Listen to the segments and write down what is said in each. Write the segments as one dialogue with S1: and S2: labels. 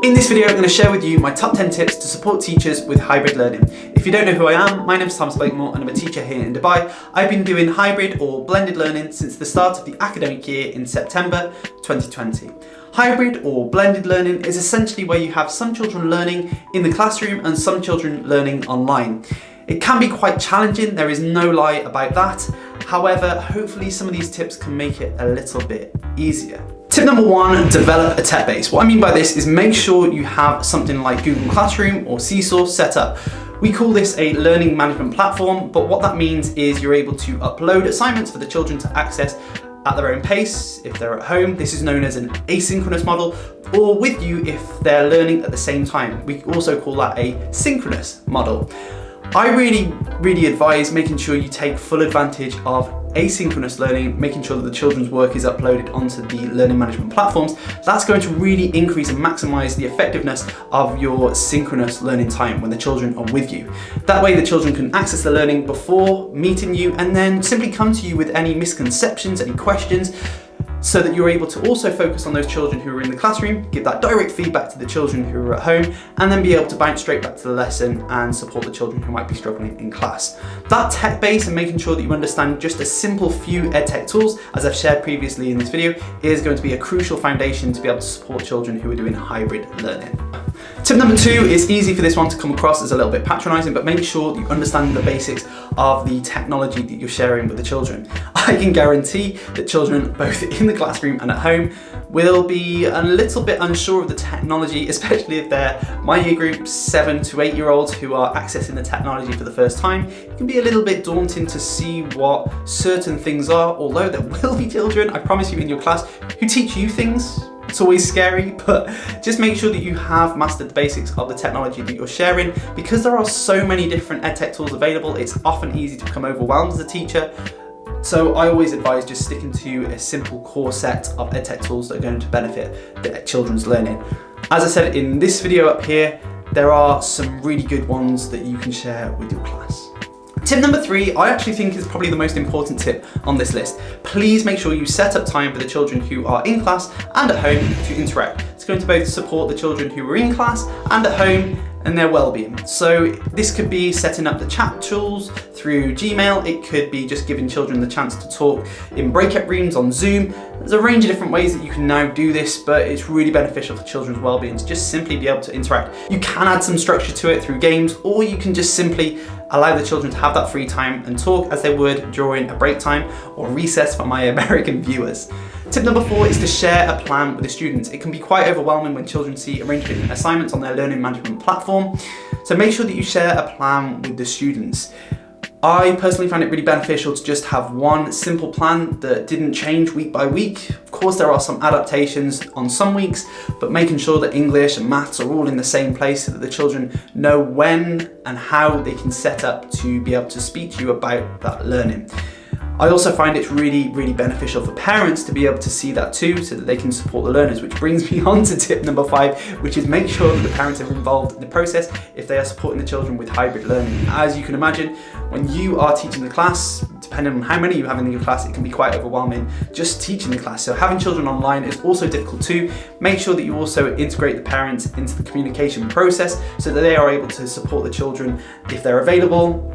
S1: In this video, I'm going to share with you my top 10 tips to support teachers with hybrid learning. If you don't know who I am, my name is Tom Blakemore and I'm a teacher here in Dubai. I've been doing hybrid or blended learning since the start of the academic year in September 2020. Hybrid or blended learning is essentially where you have some children learning in the classroom and some children learning online. It can be quite challenging, there is no lie about that. However, hopefully some of these tips can make it a little bit easier. Tip number one, develop a tech base. What I mean by this is make sure you have something like Google Classroom or Seesaw set up. We call this a learning management platform, but what that means is you're able to upload assignments for the children to access at their own pace if they're at home. This is known as an asynchronous model, or with you if they're learning at the same time. We also call that a synchronous model. I really advise making sure you take full advantage of asynchronous learning, making sure that the children's work is uploaded onto the learning management platforms. That's going to really increase and maximize the effectiveness of your synchronous learning time when the children are with you. That way the children can access the learning before meeting you and then simply come to you with any misconceptions, any questions, so that you're able to also focus on those children who are in the classroom, give that direct feedback to the children who are at home, and then be able to bounce straight back to the lesson and support the children who might be struggling in class. That tech base and making sure that you understand just a simple few edtech tools, as I've shared previously in this video, is going to be a crucial foundation to be able to support children who are doing hybrid learning. Tip number two is easy for this one to come across as a little bit patronizing, but make sure that you understand the basics of the technology that you're sharing with the children. I can guarantee that children, both in the classroom and at home, will be a little bit unsure of the technology, especially if they're my year group 7 to 8 year olds who are accessing the technology for the first time. It can be a little bit daunting to see what certain things are, although there will be children, I promise you, in your class who teach you things. It's always scary, but just make sure that you have mastered the basics of the technology that you're sharing. Because there are so many different edtech tools available, it's often easy to become overwhelmed as a teacher. So I always advise just sticking to a simple core set of edtech tools that are going to benefit the children's learning. As I said in this video up here, there are some really good ones that you can share with your class. Tip number three, I actually think is probably the most important tip on this list. Please make sure you set up time for the children who are in class and at home to interact. It's going to both support the children who are in class and at home and their well-being. So this could be setting up the chat tools through Gmail. It could be just giving children the chance to talk in breakout rooms on Zoom. There's a range of different ways that you can now do this, but it's really beneficial for children's well-being to just simply be able to interact. You can add some structure to it through games, or you can just simply allow the children to have that free time and talk as they would during a break time or recess for my American viewers. Tip number four is to share a plan with the students. It can be quite overwhelming when children see a range of different assignments on their learning management platform. So make sure that you share a plan with the students. I personally find it really beneficial to just have one simple plan that didn't change week by week. Of course, there are some adaptations on some weeks, but making sure that English and maths are all in the same place so that the children know when and how they can set up to be able to speak to you about that learning. I also find it's really beneficial for parents to be able to see that too, so that they can support the learners, which brings me on to tip number five, which is make sure that the parents are involved in the process if they are supporting the children with hybrid learning. As you can imagine, when you are teaching the class, depending on how many you have in your class, it can be quite overwhelming just teaching the class. So having children online is also difficult too. Make sure that you also integrate the parents into the communication process so that they are able to support the children if they're available.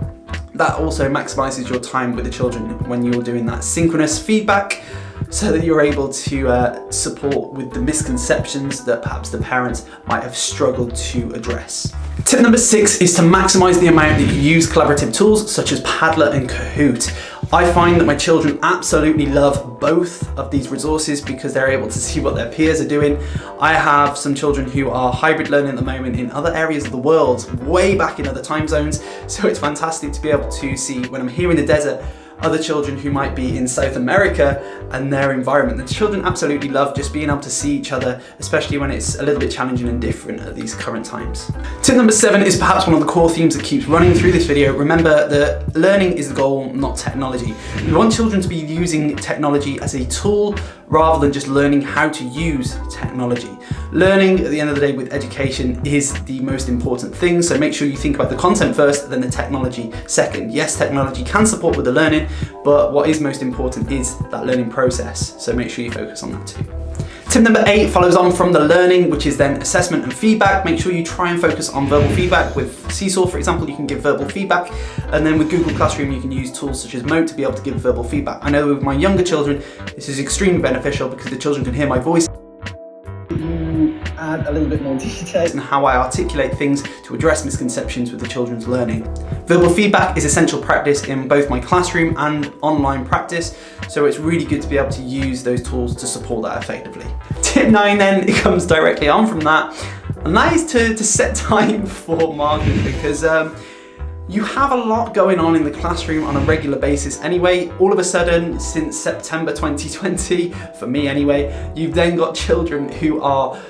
S1: That also maximizes your time with the children when you're doing that synchronous feedback, so that you're able to support with the misconceptions that perhaps the parents might have struggled to address. Tip number six is to maximize the amount that you use collaborative tools such as Padlet and Kahoot. I find that my children absolutely love both of these resources because they're able to see what their peers are doing. I have some children who are hybrid learning at the moment in other areas of the world, way back in other time zones. So it's fantastic to be able to see when I'm here in the desert, other children who might be in South America and their environment. The children absolutely love just being able to see each other, especially when it's a little bit challenging and different at these current times. Tip number seven is perhaps one of the core themes that keeps running through this video. Remember that learning is the goal, not technology. We want children to be using technology as a tool rather than just learning how to use technology. Learning, at the end of the day, with education is the most important thing, so make sure you think about the content first, then the technology second. Yes, technology can support with the learning, but what is most important is that learning process, so make sure you focus on that too. Tip number 8 follows on from the learning, which is then assessment and feedback. Make sure you try and focus on verbal feedback. With Seesaw, for example, you can give verbal feedback, and then with Google Classroom, you can use tools such as Mote to be able to give verbal feedback. I know with my younger children, this is extremely beneficial because the children can hear my voice, add a little bit more detail and how I articulate things to address misconceptions with the children's learning. Verbal feedback is essential practice in both my classroom and online practice, so it's really good to be able to use those tools to support that effectively. Tip 9 then, it comes directly on from that, and that is to set time for marking, because you have a lot going on in the classroom on a regular basis anyway. All of a sudden, since September 2020, for me anyway, you've then got children who are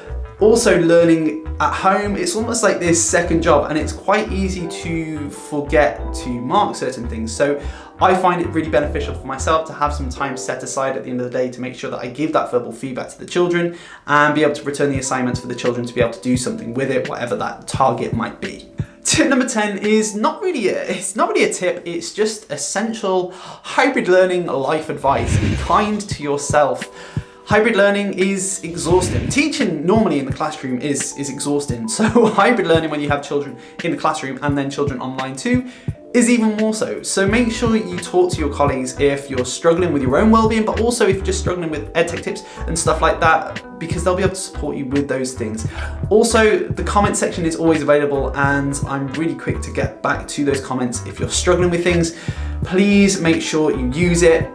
S1: also learning at home. It's almost like this second job, and it's quite easy to forget to mark certain things. So I find it really beneficial for myself to have some time set aside at the end of the day to make sure that I give that verbal feedback to the children and be able to return the assignments for the children to be able to do something with it, whatever that target might be. Tip number 10 is not really a tip, it's just essential hybrid learning life advice. Be kind to yourself. Hybrid learning is exhausting. Teaching normally in the classroom is exhausting, so hybrid learning when you have children in the classroom and then children online too is even more so. So make sure you talk to your colleagues if you're struggling with your own well-being, but also if you're just struggling with edtech tips and stuff like that, because they'll be able to support you with those things. Also, the comment section is always available, and I'm really quick to get back to those comments. If you're struggling with things, please make sure you use it.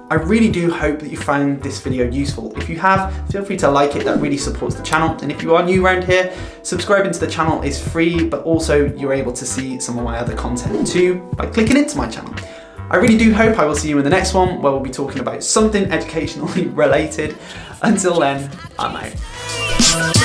S1: I really do hope that you found this video useful. If you have, feel free to like it, that really supports the channel. And if you are new around here, subscribing to the channel is free, but also you're able to see some of my other content too by clicking into my channel. I really do hope I will see you in the next one, where we'll be talking about something educationally related. Until then, I'm out.